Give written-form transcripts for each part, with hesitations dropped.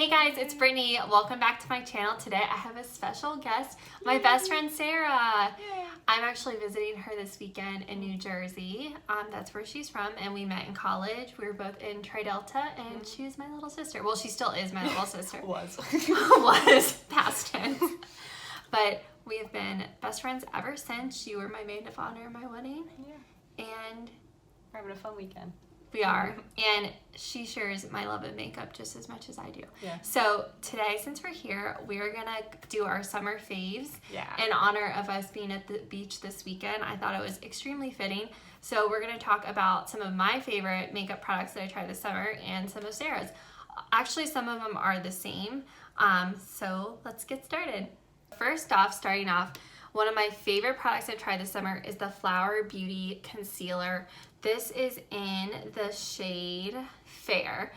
Hey guys, it's Brittany. Welcome back to my channel. Today I have a special guest, my best friend Sarah. Yay. I'm actually visiting her this weekend in New Jersey. That's where she's from, and we met in college. We were both in Tri Delta, and she was my little sister. Well, she still is my little sister. Was. Was, past tense. But we have been best friends ever since. You were my maid of honor at my wedding. Yeah. And we're having a fun weekend. we are. And she shares my love of makeup just as much as I do. Yeah. So today, since we're here, we're going to do our summer faves. Yeah. In honor of us being at the beach this weekend. I thought it was extremely fitting. So we're going to talk about some of my favorite makeup products that I tried this summer and some of Sarah's. Actually, some of them are the same. So let's get started. First off, starting off, one of my favorite products I've tried this summer is the Flower Beauty Concealer. This is in the shade Fair.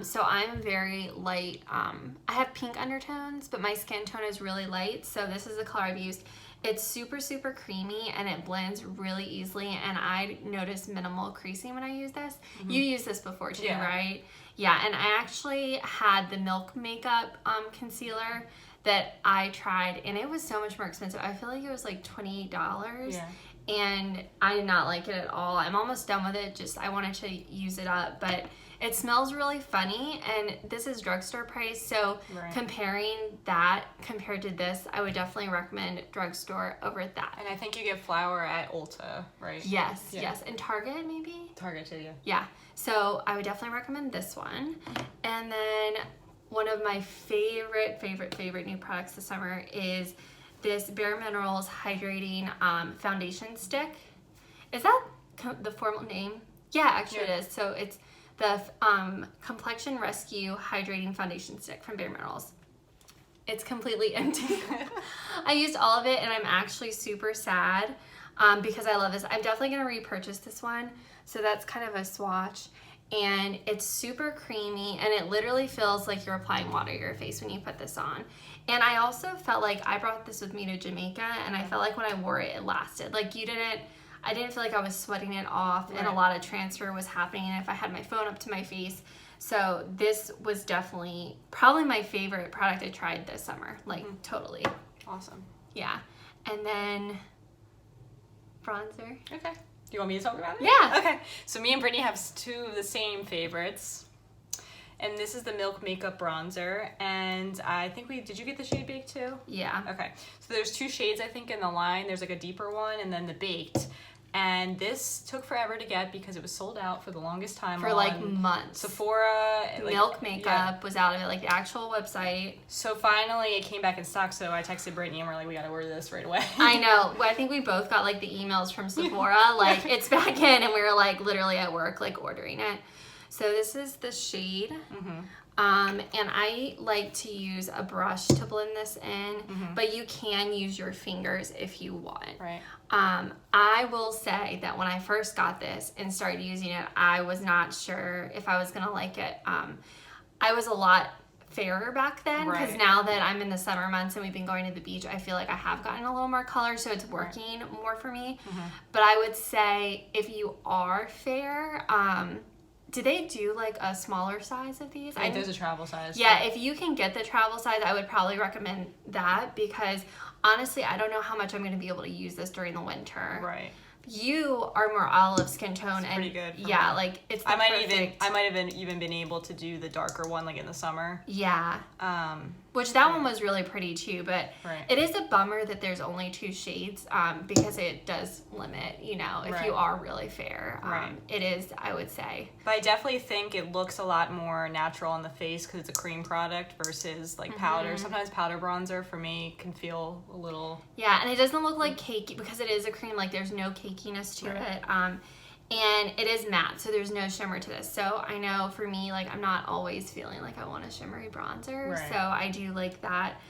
So I'm very light. I have pink undertones, but my skin tone is really light. So this is the color I've used. It's super, super creamy and it blends really easily. And I notice minimal creasing when I use this. Mm-hmm. You used this before too, right? Yeah, and I actually had the Milk Makeup concealer that I tried, and it was so much more expensive. I feel like it was like $28. Yeah. And I did not like it at all. I'm almost done with it. Just I wanted to use it up, but it smells really funny, and this is drugstore price. So comparing that compared to this, I would definitely recommend drugstore over that. And I think you get flour at Ulta, right? Yes, yes. And Target maybe? Target too, yeah. Yeah. So I would definitely recommend this one. And then one of my favorite new products this summer is this bareMinerals Hydrating Foundation Stick. Is that the formal name? Yeah, actually it is. So it's the Complexion Rescue Hydrating Foundation Stick from bareMinerals. It's completely empty. I used all of it, and I'm actually super sad because I love this. I'm definitely going to repurchase this one. So that's kind of a swatch. And it's super creamy, and it literally feels like you're applying water to your face when you put this on. And I also felt like I brought this with me to Jamaica, and I felt like when I wore it, it lasted. Like I didn't feel like I was sweating it off, and a lot of transfer was happening if I had my phone up to my face. So this was definitely probably my favorite product I tried this summer, like totally. Awesome. Yeah. And then bronzer. Okay. Do you want me to talk about it? Yeah. Okay. So me and Brittany have two of the same favorites. And this is the Milk Makeup Bronzer. And I think did you get the shade Baked too? Yeah. Okay. So there's two shades, I think, in the line. There's like a deeper one and then the Baked. And this took forever to get because it was sold out for the longest time. For like months. Sephora. Milk Makeup was out of it, like the actual website. So finally it came back in stock, so I texted Brittany and we're like, we gotta order this right away. I know. I think we both got like the emails from Sephora, like it's back in, and we were like literally at work, like ordering it. So this is the shade. And I like to use a brush to blend this in, but you can use your fingers if you want. Right. I will say that when I first got this and started using it, I was not sure if I was gonna like it. I was a lot fairer back then, because now that I'm in the summer months and we've been going to the beach, I feel like I have gotten a little more color, so it's working more for me. But I would say if you are fair, do they do like a smaller size of these? I think there's a travel size. Yeah, if you can get the travel size, I would probably recommend that, because honestly, I don't know how much I'm going to be able to use this during the winter. Right. You are more olive skin tone, it's pretty good. Yeah, me. Like it's I might have even been able to do the darker one like in the summer. Yeah. Which that one was really pretty too, but it is a bummer that there's only two shades, because it does limit, you know, if you are really fair. It is, I would say. But I definitely think it looks a lot more natural on the face because it's a cream product versus like powder. Sometimes powder bronzer for me can feel a little... Yeah, and it doesn't look like cakey because it is a cream, like there's no cakiness to it. And it is matte, so there's no shimmer to this. So I know for me, like I'm not always feeling like I want a shimmery bronzer. So I do like that.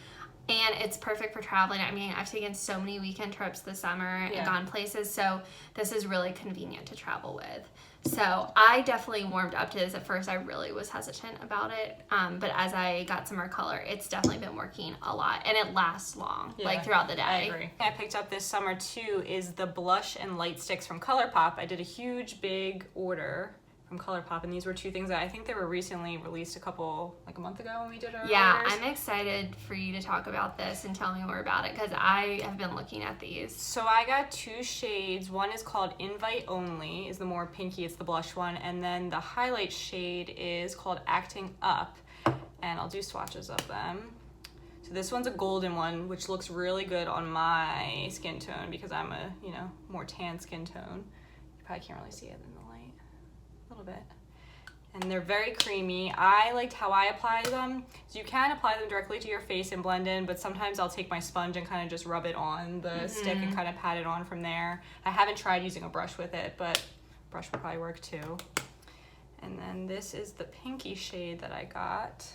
And it's perfect for traveling. I mean, I've taken so many weekend trips this summer and gone places, so this is really convenient to travel with. So I definitely warmed up to this. At first, I really was hesitant about it, but as I got some more color, it's definitely been working a lot, and it lasts long, like throughout the day. I agree. I picked up this summer too is the Blush and Light Sticks from ColourPop. I did a huge, big order from ColourPop, and these were two things that I think they were recently released a month ago when we did our Yeah, orders. I'm excited for you to talk about this and tell me more about it because I have been looking at these. So I got two shades. One is called Invite Only, is the more pinky, it's the blush one, and then the highlight shade is called Acting Up, and I'll do swatches of them. So this one's a golden one, which looks really good on my skin tone because I'm a, more tan skin tone. You probably can't really see it in the light. A little bit. And they're very creamy. I liked how I apply them. So you can apply them directly to your face and blend in, but sometimes I'll take my sponge and kind of just rub it on the stick and kind of pat it on from there. I haven't tried using a brush with it, but brush would probably work too. And then this is the pinky shade that I got.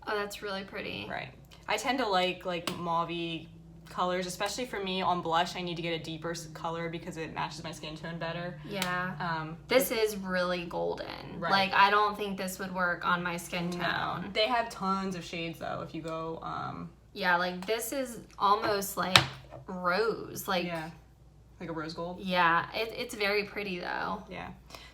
Oh, that's really pretty. Right. I tend to like mauve-y colors, especially for me on blush. I need to get a deeper color because it matches my skin tone better. Yeah. This is really golden. Right. Like, I don't think this would work on my skin tone. No. They have tons of shades though if you go yeah, like this is almost like rose. Like, yeah, like a rose gold. Yeah, it's very pretty though. Yeah.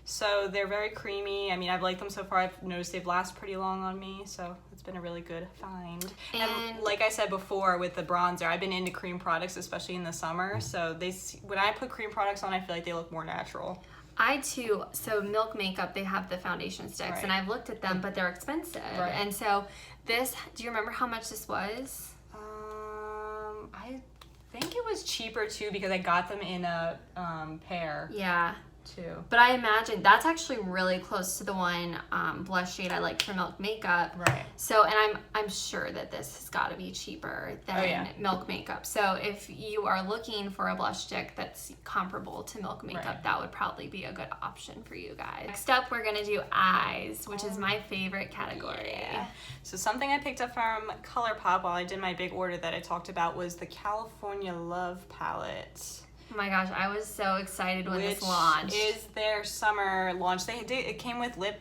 So they're very creamy. I mean, I've liked them so far. I've noticed they've lasted pretty long on me, so it's been a really good find. And like I said before with the bronzer, I've been into cream products, especially in the summer. So when I put cream products on, I feel like they look more natural. I too. So Milk Makeup, they have the foundation sticks, Right. and I've looked at them, but they're expensive. Right. And so this, do you remember how much this was? I think it was cheaper too because I got them in a pair. Yeah. Too. But I imagine that's actually really close to the one blush shade I like for Milk Makeup. Right. So, and I'm sure that this has got to be cheaper than yeah. Milk Makeup. So if you are looking for a blush stick that's comparable to Milk Makeup, Right. that would probably be a good option for you guys. Next up, we're gonna do eyes, which is my favorite category. Yeah. So something I picked up from ColourPop while I did my big order that I talked about was the California Love palette. Oh my gosh, I was so excited when Which this launched. is their summer launch. It came with lip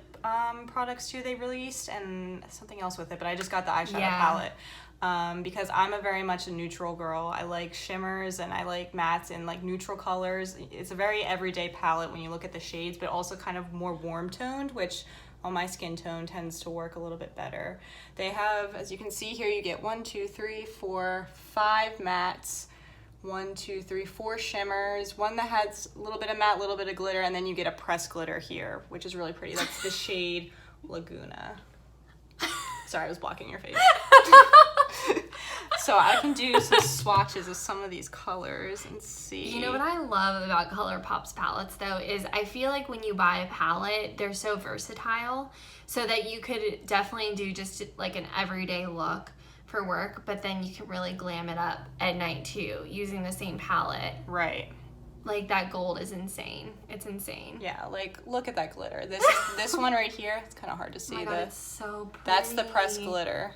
products too they released and something else with it, but I just got the eyeshadow palette because I'm very much a neutral girl. I like shimmers and I like mattes and like neutral colors. It's a very everyday palette when you look at the shades, but also kind of more warm toned, which on my skin tone tends to work a little bit better. They have, as you can see here, you get 1, 2, 3, 4, 5 mattes. 1, 2, 3, 4 shimmers, one that has a little bit of matte, a little bit of glitter, and then you get a pressed glitter here, which is really pretty. That's the shade Laguna. Sorry, I was blocking your face. So I can do some swatches of some of these colors and see. You know what I love about ColourPop's palettes though is I feel like when you buy a palette, they're so versatile so that you could definitely do just like an everyday look for work, but then you can really glam it up at night too using the same palette. Right. Like that gold is insane. It's insane. Yeah, like look at that glitter. This one right here, it's kind of hard to see. Oh my God, it's so pretty. That's the pressed glitter.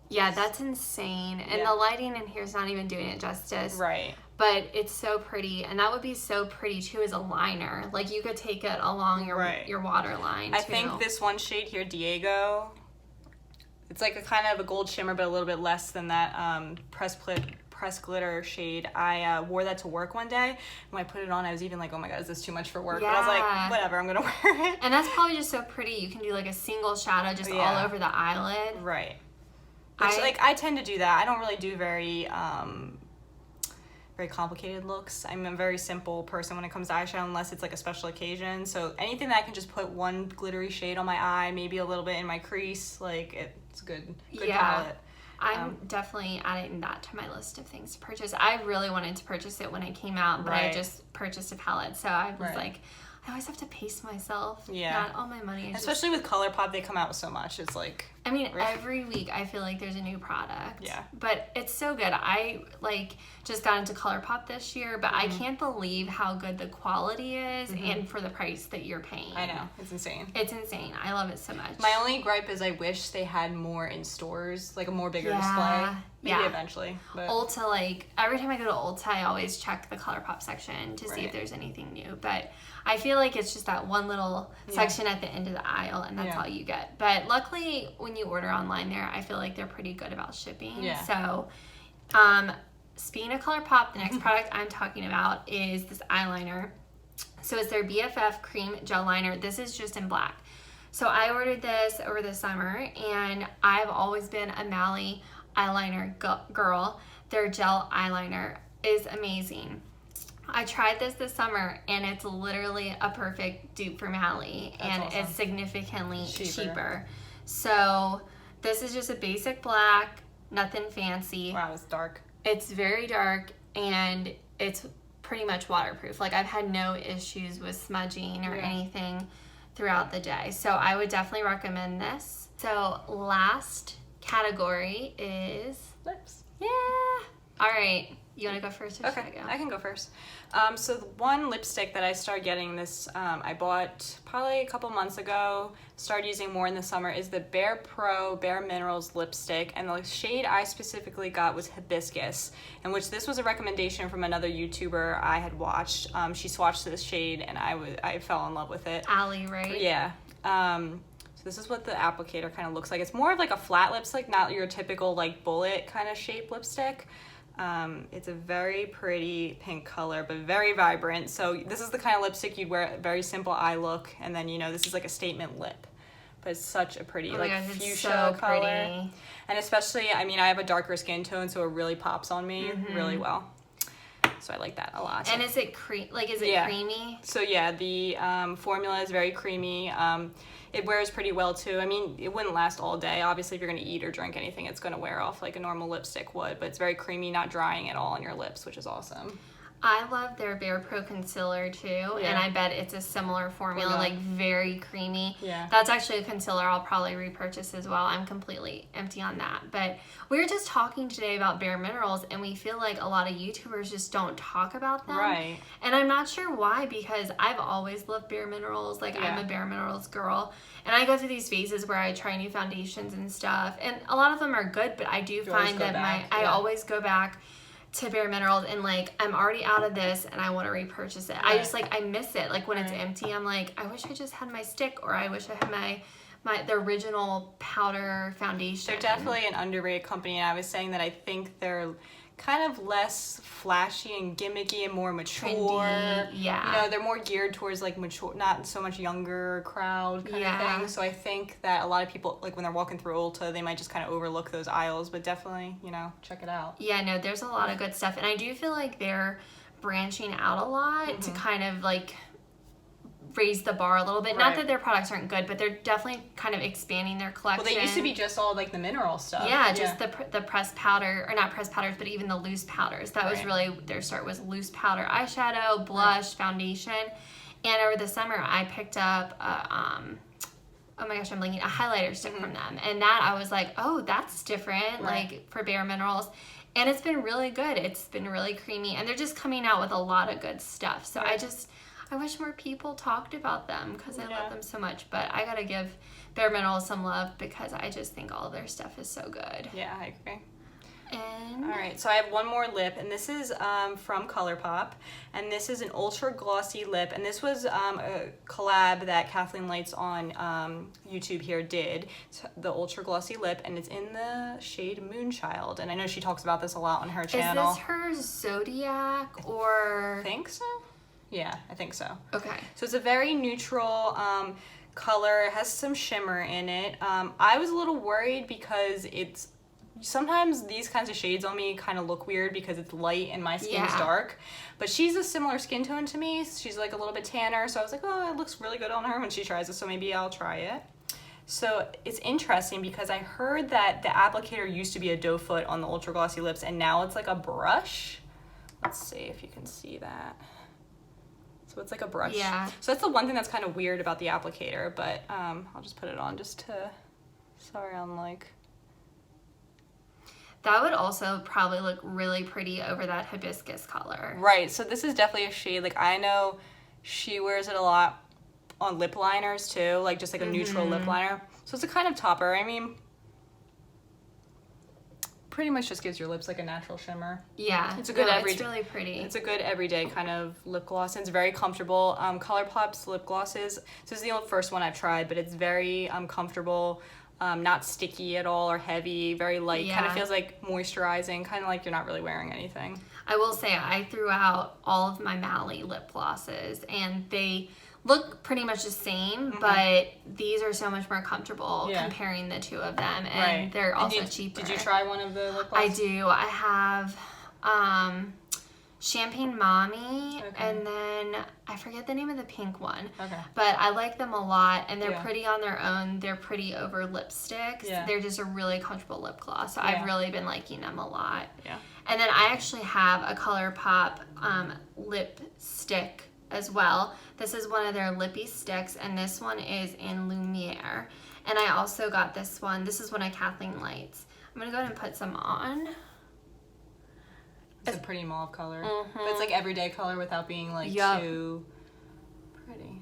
Yeah, that's insane. And Yeah. the lighting in here is not even doing it justice. Right. But it's so pretty, and that would be so pretty too as a liner. Like you could take it along your waterline too. I think this one shade here, Diego, it's like a kind of a gold shimmer, but a little bit less than that pressed glitter shade. I wore that to work one day. When I put it on, I was even like, oh my God, is this too much for work? Yeah. But I was like, whatever, I'm gonna wear it. And that's probably just so pretty. You can do like a single shadow just all over the eyelid. Right. Which, I tend to do that. I don't really do very complicated looks. I'm a very simple person when it comes to eyeshadow unless it's like a special occasion. So anything that I can just put one glittery shade on my eye, maybe a little bit in my crease, like it's a good palette. I'm definitely adding that to my list of things to purchase. I really wanted to purchase it when it came out, but I just purchased a palette. So I was like, I always have to pace myself. Yeah. Not all my money. Especially with ColourPop, they come out with so much. It's like... I mean, every week I feel like there's a new product. Yeah. But it's so good. I just got into ColourPop this year, but I can't believe how good the quality is and for the price that you're paying. I know. It's insane. It's insane. I love it so much. My only gripe is I wish they had more in stores, like a more bigger display. Maybe eventually. But. Ulta, like every time I go to Ulta, I always check the ColourPop section to see if there's anything new. But I feel like it's just that one little section at the end of the aisle, and that's all you get. But luckily, when you order online there, I feel like they're pretty good about shipping. Yeah. So, speaking of ColourPop, the next product I'm talking about is this eyeliner. So it's their BFF Cream Gel Liner. This is just in black. So I ordered this over the summer, and I've always been a Mally eyeliner girl. Their gel eyeliner is amazing. I tried this summer, and it's literally a perfect dupe for Mally, and awesome. It's significantly cheaper. So this is just a basic black, nothing fancy. Wow, it's dark. It's very dark, and it's pretty much waterproof. Like, I've had no issues with smudging or anything throughout the day. So I would definitely recommend this. So last category is lips. Yeah. All right. You want to go first or should I go? I can go first. So the one lipstick that I started getting this, I bought probably a couple months ago, started using more in the summer, is the BAREPRO BareMinerals lipstick. And the shade I specifically got was Hibiscus, in which this was a recommendation from another YouTuber I had watched. She swatched this shade, and I fell in love with it. Allie, right? Yeah. So this is what the applicator kind of looks like. It's more of like a flat lipstick, not your typical like bullet kind of shape lipstick. It's a very pretty pink color, but very vibrant. So this is the kind of lipstick you'd wear, very simple eye look, and then, you know, this is like a statement lip. But it's such a pretty, fuchsia color. Pretty. And especially, I mean, I have a darker skin tone, so it really pops on me really well. So I like that a lot. And is it creamy? So yeah, the formula is very creamy. It wears pretty well too. I mean, it wouldn't last all day. Obviously, if you're going to eat or drink anything, it's going to wear off like a normal lipstick would. But it's very creamy, not drying at all on your lips, which is awesome. I love their BarePro concealer too, and I bet it's a similar formula, like very creamy. Yeah. That's actually a concealer I'll probably repurchase as well. I'm completely empty on that. But we were just talking today about bareMinerals, and we feel like a lot of YouTubers just don't talk about them. Right. And I'm not sure why, because I've always loved bareMinerals. Like, I'm a bareMinerals girl. And I go through these phases where I try new foundations and stuff, and a lot of them are good, but I do find that I always go back to bareMinerals, and like, I'm already out of this and I want to repurchase it. I just I miss it. Like, when it's empty, I'm like, I wish I just had my stick, or I wish I had the original powder foundation. They're definitely an underrated company, and I was saying that I think they're kind of less flashy and gimmicky and more mature. Trendy, yeah. You know, they're more geared towards like mature, not so much younger crowd kind of thing. So I think that a lot of people, like when they're walking through Ulta, they might just kind of overlook those aisles, but definitely, you know, check it out. Yeah, no, there's a lot of good stuff. And I do feel like they're branching out a lot to kind of like raise the bar a little bit. Not that their products aren't good, but they're definitely kind of expanding their collection. Well, they used to be just all like the mineral stuff. Yeah, just the pressed powder, or not pressed powders, but even the loose powders. That was really their start, was loose powder eyeshadow, blush, foundation. And over the summer, I picked up oh my gosh, I'm blanking, a highlighter stick from them. And that I was like, oh, that's different, like for bareMinerals. And it's been really good. It's been really creamy, and they're just coming out with a lot of good stuff. So I wish more people talked about them, because I love them so much. But I gotta give bareMinerals some love, because I just think all of their stuff is so good. Yeah, I agree. And all right, so I have one more lip, and this is from ColourPop, and this is an ultra glossy lip, and this was a collab that Kathleen Lights on YouTube here did. It's the ultra glossy lip, and it's in the shade Moonchild, and I know she talks about this a lot on her channel. Is this her Zodiac, or? I think so. Yeah, I think so. Okay. So it's a very neutral color. It has some shimmer in it. I was a little worried because sometimes these kinds of shades on me kind of look weird because it's light and my skin's dark. But she's a similar skin tone to me. She's like a little bit tanner. So I was like, oh, it looks really good on her when she tries it. So maybe I'll try it. So it's interesting because I heard that the applicator used to be a doe foot on the ultra glossy lips, and now it's like a brush. Let's see if you can see that. So it's like a brush. Yeah. So that's the one thing that's kind of weird about the applicator, but I'll just put it on just to, sorry, I'm like. That would also probably look really pretty over that hibiscus color. Right, so this is definitely a shade, like I know she wears it a lot on lip liners too, like just like a neutral lip liner. So it's a kind of topper, I mean, pretty much just gives your lips like a natural shimmer. Yeah, it's a good it's really pretty. It's a good everyday kind of lip gloss, and it's very comfortable. ColourPop's lip glosses, this is the first one I've tried, but it's very comfortable. not sticky at all or heavy, very light. Yeah. Kind of feels like moisturizing, kind of like you're not really wearing anything. I will say I threw out all of my Mally lip glosses, and they look pretty much the same, but these are so much more comfortable comparing the two of them, and they're also cheaper. Did you try one of the lip I glosses? do. I have Champagne Mommy, and then I forget the name of the pink one. Okay. But I like them a lot, and they're pretty on their own. They're pretty over lipsticks. Yeah. They're just a really comfortable lip gloss, so I've really been liking them a lot. Yeah. And then I actually have a ColourPop lipstick as well. This is one of their Lippie sticks, and this one is in Lumiere. And I also got this one. This is one of Kathleen Light's. I'm going to go ahead and put some on. It's a pretty mauve color. But it's like everyday color without being like too pretty.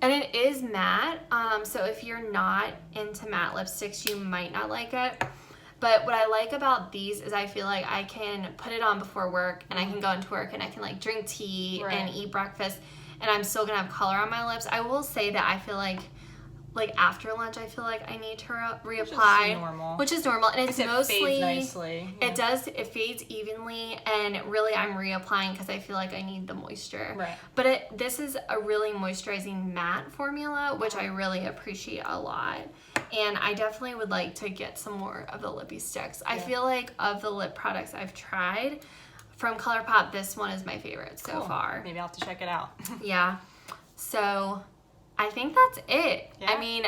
And it is matte. So if you're not into matte lipsticks, you might not like it. But what I like about these is I feel like I can put it on before work, and I can go into work and I can like drink tea and eat breakfast, and I'm still gonna have color on my lips. I will say that I feel like after lunch, I feel like I need to reapply, which is normal, and it's mostly fades nicely. It does. It fades evenly, and really I'm reapplying because I feel like I need the moisture. Right. But this is a really moisturizing matte formula, which I really appreciate a lot. And I definitely would like to get some more of the Lippie sticks. I feel like of the lip products I've tried from ColourPop, this one is my favorite so far. Maybe I'll have to check it out. Yeah. So I think that's it. Yeah. I mean,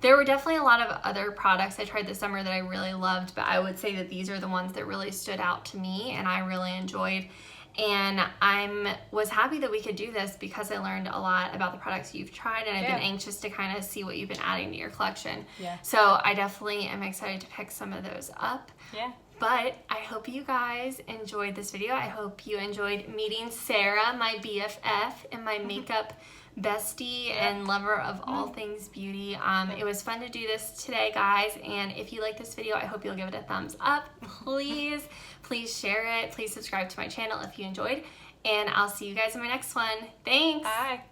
there were definitely a lot of other products I tried this summer that I really loved, but I would say that these are the ones that really stood out to me and I really enjoyed. And was happy that we could do this because I learned a lot about the products you've tried, and I've been anxious to kind of see what you've been adding to your collection. Yeah. So I definitely am excited to pick some of those up. Yeah. But I hope you guys enjoyed this video. I hope you enjoyed meeting Sarah, my BFF, and my makeup bestie and lover of all things beauty. It was fun to do this today, guys, and if you like this video, I hope you'll give it a thumbs up. Please share it. Please subscribe to my channel if you enjoyed, and I'll see you guys in my next one. Thanks. Bye.